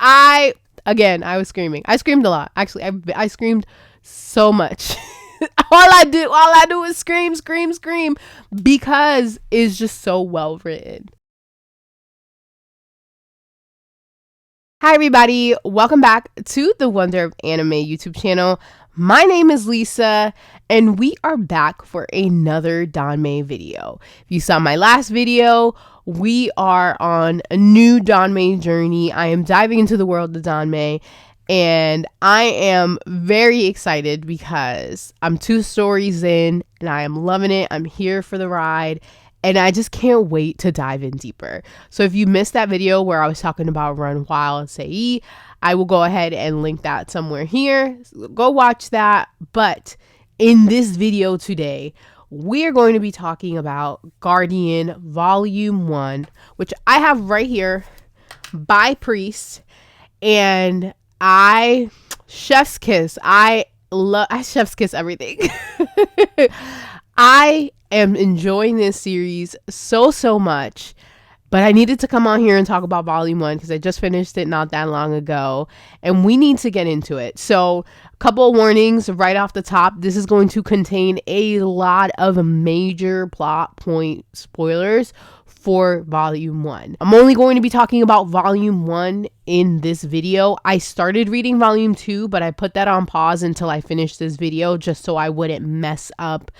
I was screaming. I screamed a lot. Actually, I screamed so much. all I do is scream because it's just so well written. Hi everybody, welcome back to the Wonder of Danmei YouTube channel. My name is Lisa and we are back for another Danmei video. If you saw my last video, we are on a new Danmei journey. I am diving into the world of Danmei and I am very excited because I'm 2 stories in and I am loving it. I'm here for the ride. And I just can't wait to dive in deeper. So if you missed that video where I was talking about Run Wild Say, I will go ahead and link that somewhere here. So go watch that. But in this video today, we are going to be talking about Guardian Volume 1, which I have right here by Priest. And chef's kiss. I chef's kiss everything. I am enjoying this series so much, but I needed to come on here and talk about Volume 1 because I just finished it not that long ago and we need to get into it. So a couple of warnings right off the top. This is going to contain a lot of major plot point spoilers for Volume 1. I'm only going to be talking about Volume 1 in this video. I started reading Volume 2, but I put that on pause until I finished this video just so I wouldn't mess up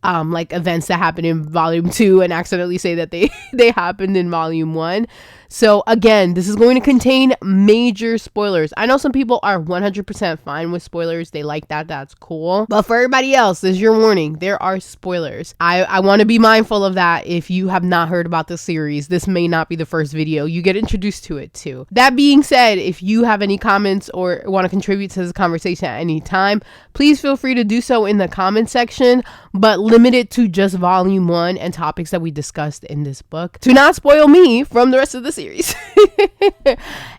like events that happened in Volume 2 and accidentally say that they happened in Volume 1. So again, this is going to contain major spoilers. I know some people are 100% fine with spoilers. They like that. That's cool. But for everybody else, this is your warning. There are spoilers. I want to be mindful of that. If you have not heard about the series, this may not be the first video you get introduced to it too. That being said, if you have any comments or want to contribute to this conversation at any time, please feel free to do so in the comment section, but limit it to just Volume 1 and topics that we discussed in this book to not spoil me from the rest of the series.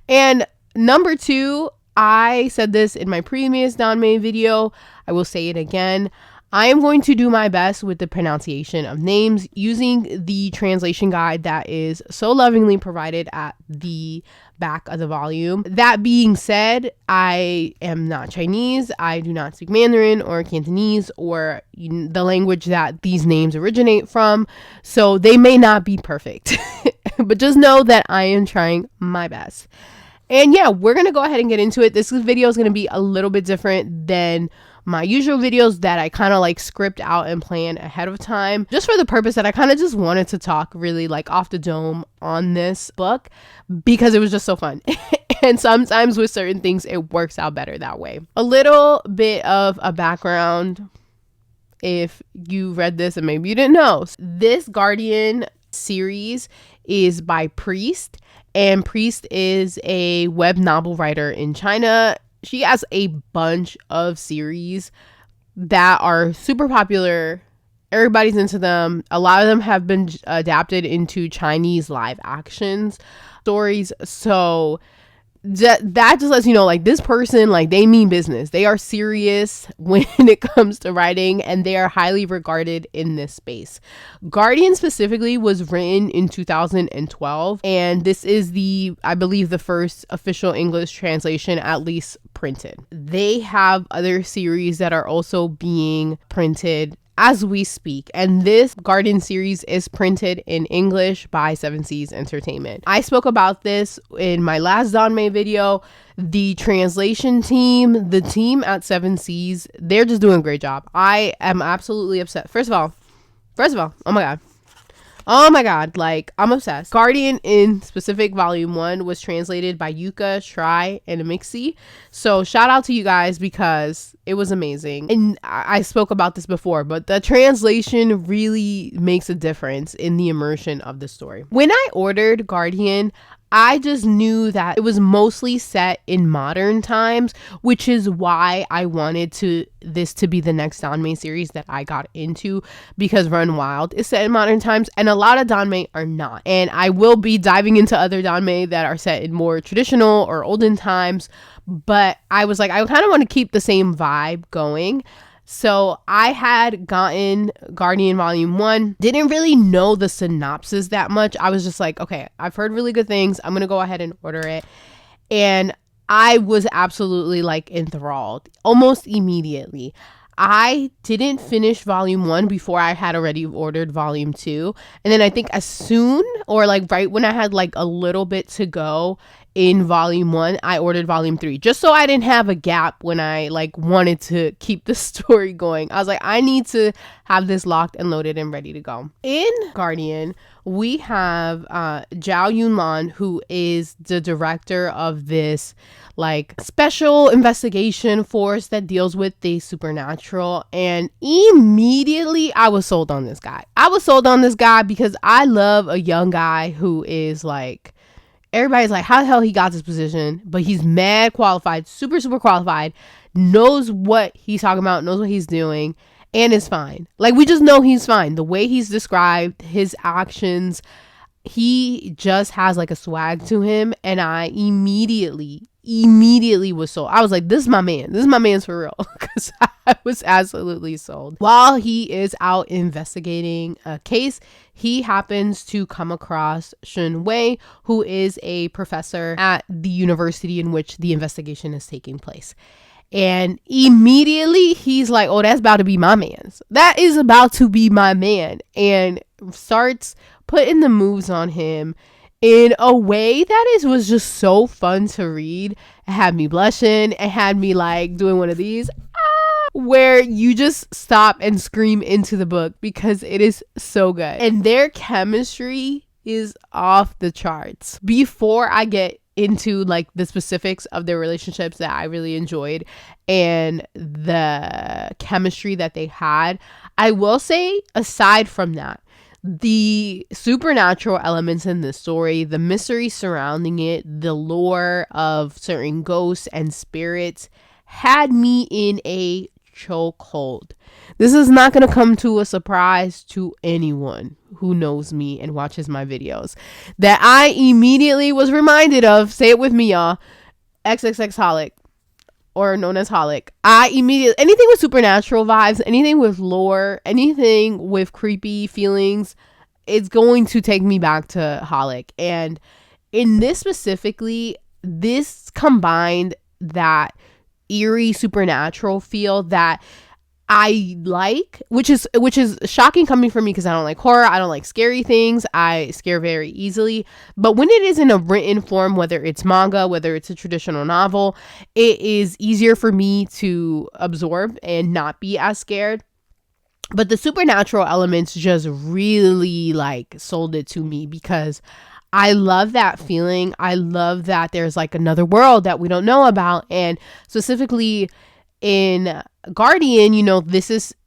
And number 2, I said this in my previous Danmei video. I will say it again. I am going to do my best with the pronunciation of names using the translation guide that is so lovingly provided at the back of the volume. That being said, I am not Chinese. I do not speak Mandarin or Cantonese or the language that these names originate from. So they may not be perfect, but just know that I am trying my best. And yeah, we're going to go ahead and get into it. This video is going to be a little bit different than my usual videos that I kind of like script out and plan ahead of time, just for the purpose that I kind of just wanted to talk really like off the dome on this book because it was just so fun. And sometimes with certain things, it works out better that way. A little bit of a background if you read this and maybe you didn't know. This Guardian series is by Priest, and Priest is a web novel writer in China. She has a bunch of series that are super popular. Everybody's into them. A lot of them have been adapted into Chinese live actions stories. So that just lets you know, like, this person, like, they mean business. They are serious when it comes to writing, and they are highly regarded in this space. Guardian specifically was written in 2012, and this is I believe the first official English translation, at least printed. They have other series that are also being printed as we speak, and this Guardian series is printed in English by 7 Seas Entertainment. I spoke about this in my last Danmei video. The translation team, the team at 7 Seas, they're just doing a great job. I am absolutely upset. First of all, oh my god, like, I'm obsessed. Guardian in specific Volume 1 was translated by Yuka, Shrai, and Amixi. So shout out to you guys because it was amazing. And I spoke about this before, but the translation really makes a difference in the immersion of the story. When I ordered Guardian, I just knew that it was mostly set in modern times, which is why I wanted this to be the next Danmei series that I got into, because Run Wild is set in modern times and a lot of Danmei are not. And I will be diving into other Danmei that are set in more traditional or olden times, but I was like, I kind of want to keep the same vibe going. So I had gotten Guardian Volume 1, didn't really know the synopsis that much. I was just like, okay, I've heard really good things. I'm going to go ahead and order it. And I was absolutely like enthralled almost immediately. I didn't finish volume 1 before I had already ordered volume 2. And then I think as soon, or like right when I had like a little bit to go in volume 1, I ordered volume 3 just so I didn't have a gap when I like wanted to keep the story going. I was like, I need to have this locked and loaded and ready to go. In Guardian, we have Zhao Yunlan, who is the director of this like special investigation force that deals with the supernatural. And immediately I was sold on this guy. I was sold on this guy because I love a young guy who is like, everybody's like, how the hell he got this position? But he's mad qualified, super, super qualified, knows what he's talking about, knows what he's doing, and is fine. Like, we just know he's fine. The way he's described, his actions, he just has like a swag to him. And I immediately was sold. I was like, this is my man. This is my man's for real. Because I was absolutely sold. While he is out investigating a case, he happens to come across Shen Wei, who is a professor at the university in which the investigation is taking place. And immediately he's like, oh, that's about to be my man's. That is about to be my man. And starts putting the moves on him in a way that was just so fun to read. It had me blushing. It had me like doing one of these where you just stop and scream into the book because it is so good. And their chemistry is off the charts. Before I get into like the specifics of their relationships that I really enjoyed and the chemistry that they had, I will say, aside from that, the supernatural elements in the story, the mystery surrounding it, the lore of certain ghosts and spirits had me in a chokehold. This is not going to come to a surprise to anyone who knows me and watches my videos that I immediately was reminded of, say it with me, y'all, XXX-holic, or known as Holic. I immediately, anything with supernatural vibes, anything with lore, anything with creepy feelings, it's going to take me back to Holic. And in this specifically, this combined that eerie supernatural feel that I like, which is shocking coming from me because I don't like horror. I don't like scary things. I scare very easily. But when it is in a written form, whether it's manga, whether it's a traditional novel, it is easier for me to absorb and not be as scared. But the supernatural elements just really like sold it to me because I love that feeling. I love that there's like another world that we don't know about. And specifically in Guardian, you know,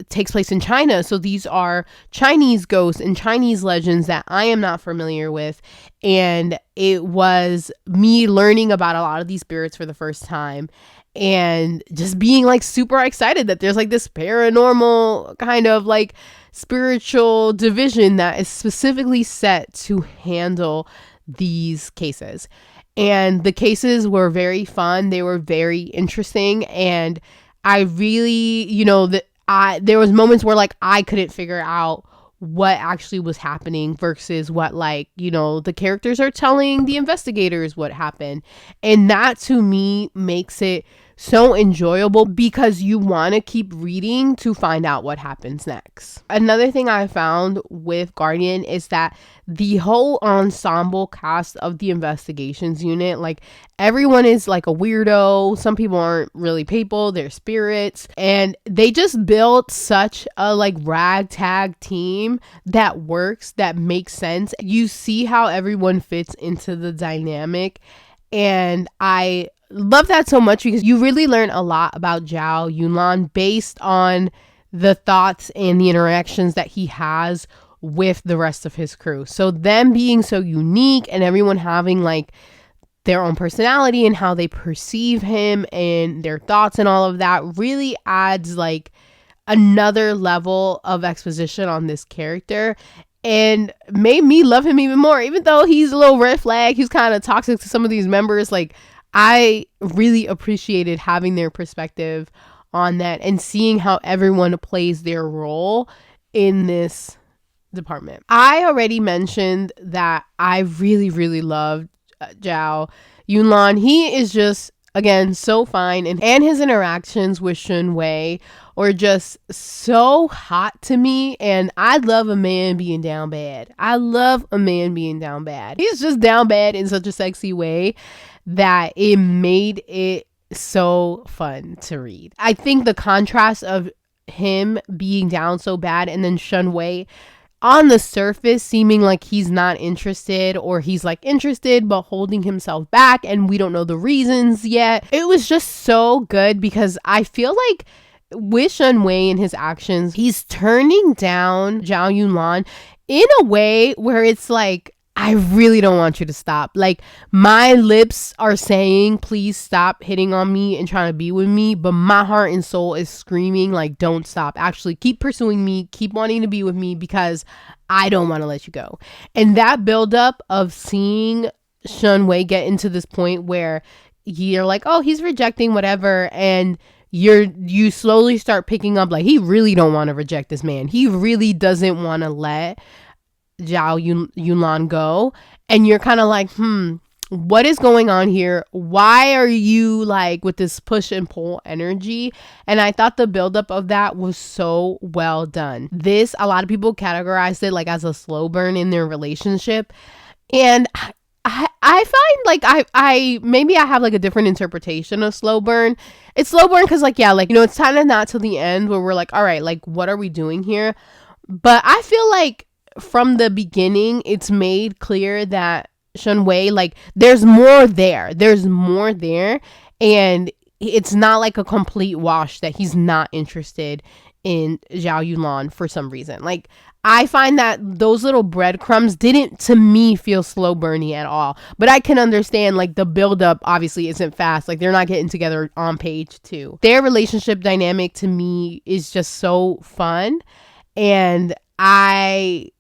takes place in China. So these are Chinese ghosts and Chinese legends that I am not familiar with. And it was me learning about a lot of these spirits for the first time and just being like super excited that there's like this paranormal kind of like spiritual division that is specifically set to handle these cases. And the cases were very fun. They were very interesting. And I really, you know, there was moments where like I couldn't figure out what actually was happening versus what, like, you know, the characters are telling the investigators what happened. And that to me makes it so enjoyable because you want to keep reading to find out what happens next. Another thing I found with Guardian is that the whole ensemble cast of the investigations unit, like everyone is like a weirdo. Some people aren't really people, they're spirits. And they just built such a like ragtag team that works, that makes sense. You see how everyone fits into the dynamic. And I love that so much because you really learn a lot about Zhao Yunlan based on the thoughts and the interactions that he has with the rest of his crew. So them being so unique and everyone having like their own personality and how they perceive him and their thoughts and all of that really adds like another level of exposition on this character and made me love him even more. Even though he's a little red flag, he's kind of toxic to some of these members, like I really appreciated having their perspective on that and seeing how everyone plays their role in this department. I already mentioned that I really, really loved Zhao Yunlan. He is just, again, so fine, and his interactions with Shen Wei are just so hot to me. And I love a man being down bad. I love a man being down bad. He's just down bad in such a sexy way that it made it so fun to read. I think the contrast of him being down so bad and then Shen Wei on the surface seeming like he's not interested, or he's like interested but holding himself back and we don't know the reasons yet. It was just so good because I feel like with Shen Wei and his actions, he's turning down Zhao Yunlan in a way where it's like, I really don't want you to stop. Like, my lips are saying, please stop hitting on me and trying to be with me. But my heart and soul is screaming, like, don't stop. Actually, keep pursuing me. Keep wanting to be with me because I don't want to let you go. And that buildup of seeing Shen Wei get into this point where you're like, oh, he's rejecting whatever. And you slowly start picking up, like, he really don't want to reject this man. He really doesn't want to let Zhao Yunlan go, and you're kind of like, what is going on here? Why are you like with this push and pull energy? And I thought the buildup of that was so well done. This, a lot of people categorized it like as a slow burn in their relationship, and I find like I maybe I have like a different interpretation of slow burn. It's slow burn because like, yeah, like, you know, it's kind of not till the end where we're like, all right, like, what are we doing here? But I feel like from the beginning, it's made clear that Shen Wei, like, there's more there. There's more there. And it's not like a complete wash that he's not interested in Zhao Yunlan for some reason. Like, I find that those little breadcrumbs didn't, to me, feel slow burny at all. But I can understand, like, the buildup obviously isn't fast. Like, they're not getting together on page 2. Their relationship dynamic, to me, is just so fun. And I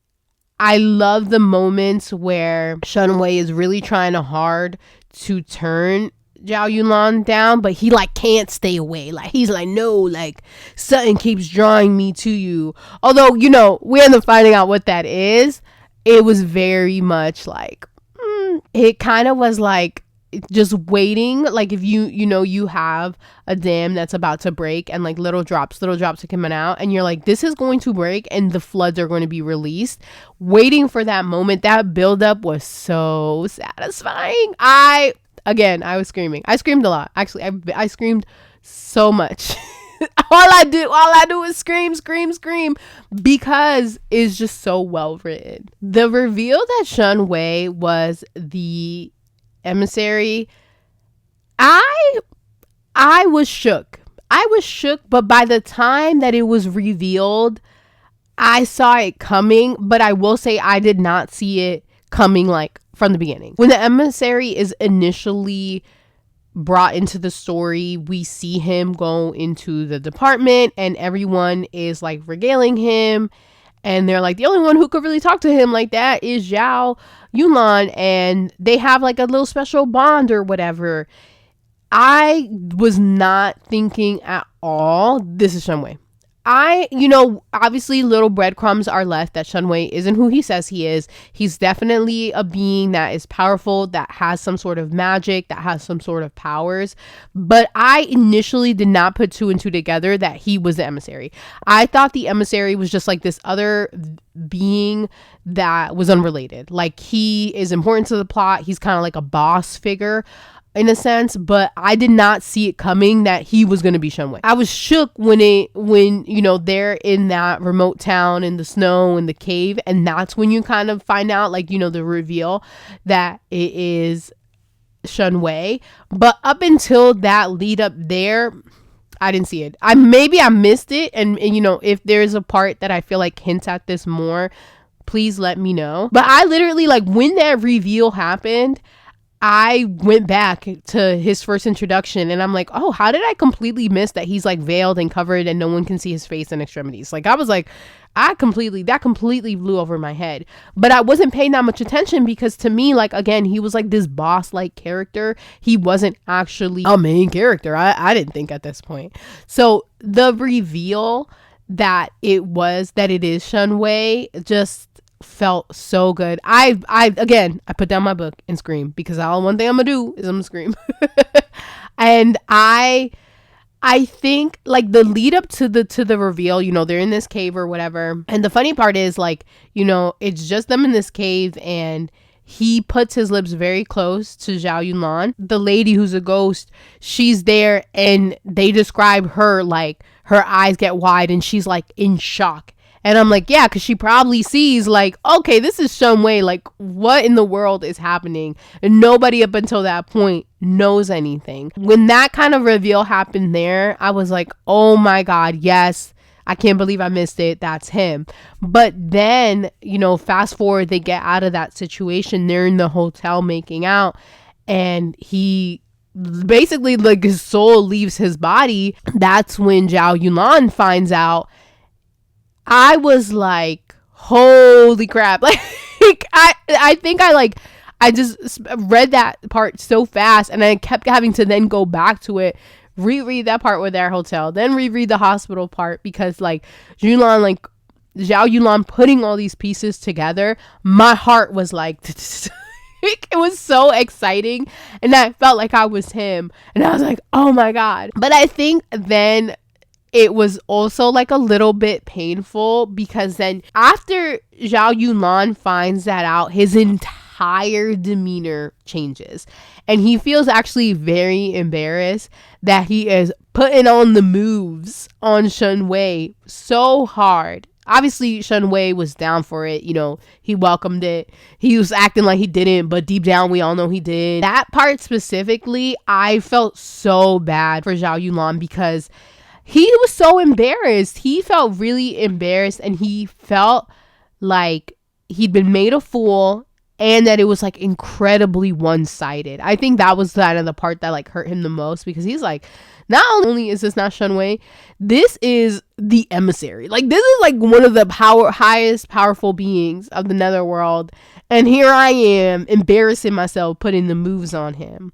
love the moments where Shen Wei is really trying hard to turn Zhao Yunlan down, but he like can't stay away. Like, he's like, no, like, something keeps drawing me to you. Although, you know, we end up finding out what that is. It was very much like, it kind of was like just waiting. Like, if you know, you have a dam that's about to break and like little drops are coming out and you're like, this is going to break and the floods are going to be released. Waiting for that moment, that buildup was so satisfying. I was screaming. I screamed a lot. Actually, I screamed so much. all I do is scream because it's just so well written. The reveal that Shen Wei was the emissary, I was shook. But by the time that it was revealed, I saw it coming, but I will say I did not see it coming like from the beginning. When the emissary is initially brought into the story, we see him go into the department and everyone is like regaling him. And they're like, the only one who could really talk to him like that is Zhao Yunlan. And they have like a little special bond or whatever. I was not thinking at all, this is Shen Wei. Obviously little breadcrumbs are left that Shen Wei isn't who he says he is. He's definitely a being that is powerful, that has some sort of magic, that has some sort of powers. But I initially did not put 2 and 2 together that he was the emissary. I thought the emissary was just like this other being that was unrelated. Like, he is important to the plot. He's kind of like a boss figure in a sense, but I did not see it coming that he was going to be Shen Wei. I was shook when you know, they're in that remote town in the snow in the cave, and that's when you kind of find out, like, you know, the reveal that it is Shen Wei. But up until that lead up there, I didn't see it. Maybe I missed it, and you know, if there's a part that I feel like hints at this more, please let me know. But I literally, like, when that reveal happened, I went back to his first introduction and I'm like, oh, how did I completely miss that he's like veiled and covered and no one can see his face and extremities? Like, I was like, that completely blew over my head. But I wasn't paying that much attention because to me, like, again, he was like this boss-like character. He wasn't actually a main character. I didn't think at this point. So the reveal that it is Shen Wei just felt so good. I put down my book and scream, because all one thing I'm gonna do is I'm gonna scream. And I think like the lead up to the reveal, you know, they're in this cave or whatever. And the funny part is, like, you know, it's just them in this cave, and he puts his lips very close to Zhao Yunlan. The lady who's a ghost, she's there, and they describe her like her eyes get wide and she's like in shock. And I'm like, yeah, because she probably sees like, okay, this is Shen Wei. Like, what in the world is happening? And nobody up until that point knows anything. When that kind of reveal happened there, I was like, oh my God, yes. I can't believe I missed it. That's him. But then, you know, fast forward, they get out of that situation. They're in the hotel making out. And he basically, like, his soul leaves his body. That's when Zhao Yunlan finds out. I was like, holy crap. Like, I think I just read that part so fast, and I kept having to then go back to it, reread that part with their hotel, then reread the hospital part, because like Zhao Yunlan putting all these pieces together, my heart was like, it was so exciting, and I felt like I was him, and I was like, oh my God. But I think then it was also like a little bit painful, because then after Zhao Yunlan finds that out, his entire demeanor changes, and he feels actually very embarrassed that he is putting on the moves on Shen Wei so hard. Obviously, Shen Wei was down for it. You know, he welcomed it. He was acting like he didn't, but deep down, we all know he did. That part specifically, I felt so bad for Zhao Yunlan, because he was so embarrassed. He felt really embarrassed, and he felt like he'd been made a fool, and that it was like incredibly one-sided. I think that was kind of the part that like hurt him the most, because he's like, not only is this not Shen Wei, this is the emissary. Like, this is like one of the highest powerful beings of the netherworld, and here I am embarrassing myself putting the moves on him.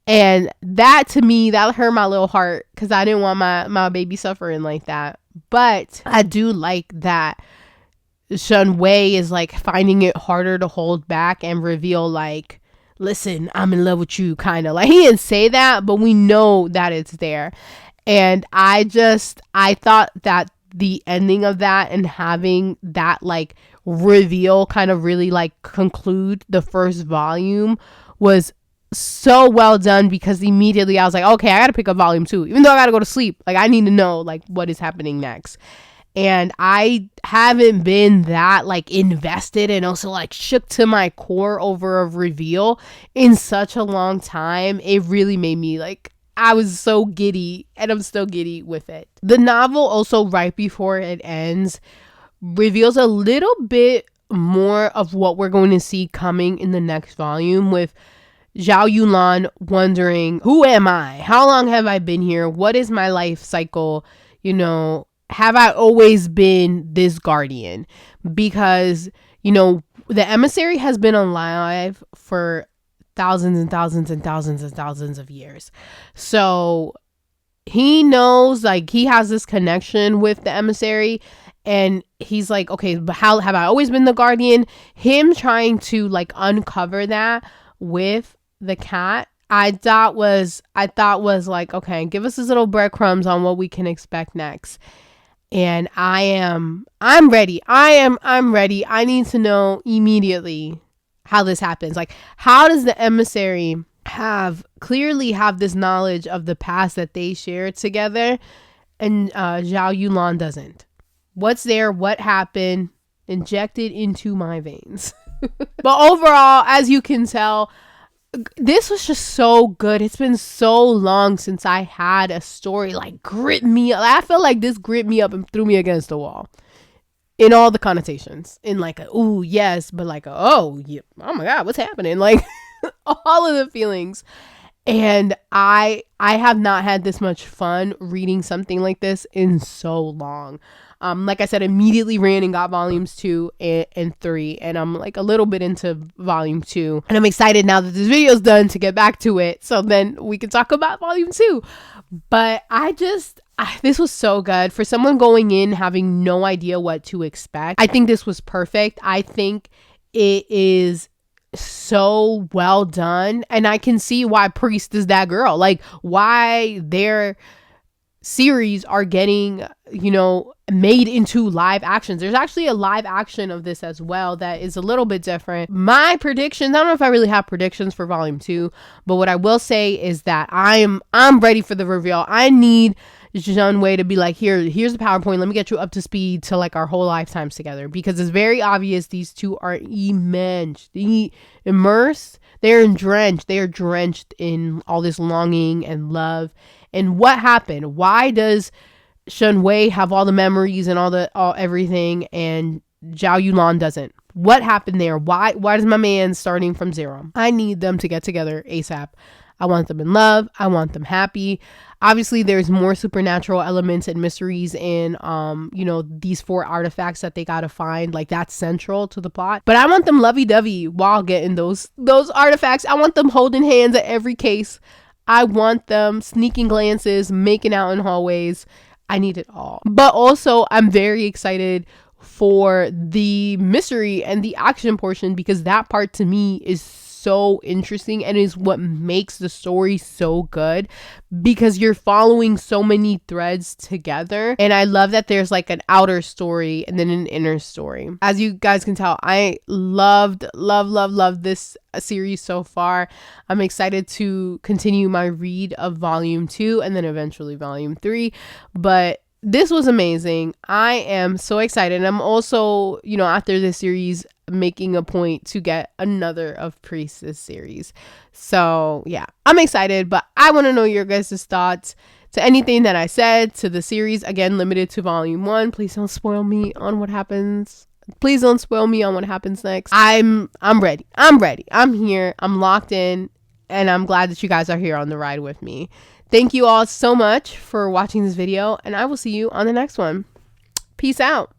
And that, to me, that hurt my little heart, because I didn't want my baby suffering like that. But I do like that Shen Wei is like finding it harder to hold back and reveal like, listen, I'm in love with you, kind of. Like, he didn't say that, but we know that it's there. And I thought that the ending of that, and having that like reveal kind of really like conclude the first volume, was so well done, because immediately I was like, okay, I gotta pick up volume 2, even though I gotta go to sleep. Like, I need to know like what is happening next. And I haven't been that like invested and also like shook to my core over a reveal in such a long time. It really made me like, I was so giddy, and I'm still giddy with it. The novel also, right before it ends, reveals a little bit more of what we're going to see coming in the next volume, with Zhao Yunlan wondering, who am I? How long have I been here? What is my life cycle? You know, have I always been this guardian? Because, you know, the emissary has been alive for thousands and thousands and thousands and thousands of years. So he knows, like, he has this connection with the emissary, and he's like, okay, but how have I always been the guardian? Him trying to like uncover that with the cat, I thought was like, okay, give us these little breadcrumbs on what we can expect next. And I'm ready. I'm ready. I need to know immediately how this happens. Like, how does the emissary clearly have this knowledge of the past that they share together, and Zhao Yunlan doesn't? What's there? What happened? Injected into my veins. But overall, as you can tell, this was just so good. It's been so long since I had a story like grit me up. I feel like this grit me up and threw me against the wall in all the connotations. In like a, ooh, yes, but like a, oh, yeah, oh my God, what's happening? Like all of the feelings. And I have not had this much fun reading something like this in so long. Like I said, immediately ran and got volumes 2 and 3, and I'm like a little bit into volume 2, and I'm excited now that this video is done to get back to it, so then we can talk about volume 2. But I This was so good. For someone going in having no idea what to expect, I think this was perfect. I think it is so well done. And I can see why Priest is that girl. Like, why their series are getting, you know, made into live actions. There's actually a live action of this as well that is a little bit different. My predictions, I don't know if I really have predictions for volume 2, but what I will say is that I'm ready for the reveal. I need Shen Wei to be like, here's the PowerPoint. Let me get you up to speed to like our whole lifetimes together, because it's very obvious these two are immersed. They are drenched in all this longing and love. And what happened? Why does Shen Wei have all the memories and all everything, and Zhao Yunlan doesn't? What happened there? Why is my man starting from zero? I need them to get together ASAP. I want them in love. I want them happy. Obviously, there's more supernatural elements and mysteries in, you know, these 4 artifacts that they gotta find. Like, that's central to the plot. But I want them lovey-dovey while getting those artifacts. I want them holding hands at every case. I want them sneaking glances, making out in hallways. I need it all. But also, I'm very excited for the mystery and the action portion, because that part to me is so interesting and is what makes the story so good, because you're following so many threads together. And I love that there's like an outer story and then an inner story. As you guys can tell, I love this series so far. I'm excited to continue my read of volume 2 and then eventually volume 3. But this was amazing. I am so excited. I'm also, you know, after this series, making a point to get another of Priest's series. So yeah, I'm excited, but I want to know your guys' thoughts to anything that I said, to the series. Again, limited to volume 1. Please don't spoil me on what happens. Please don't spoil me on what happens next. I'm ready. I'm here. I'm locked in, and I'm glad that you guys are here on the ride with me. Thank you all so much for watching this video, and I will see you on the next one. Peace out.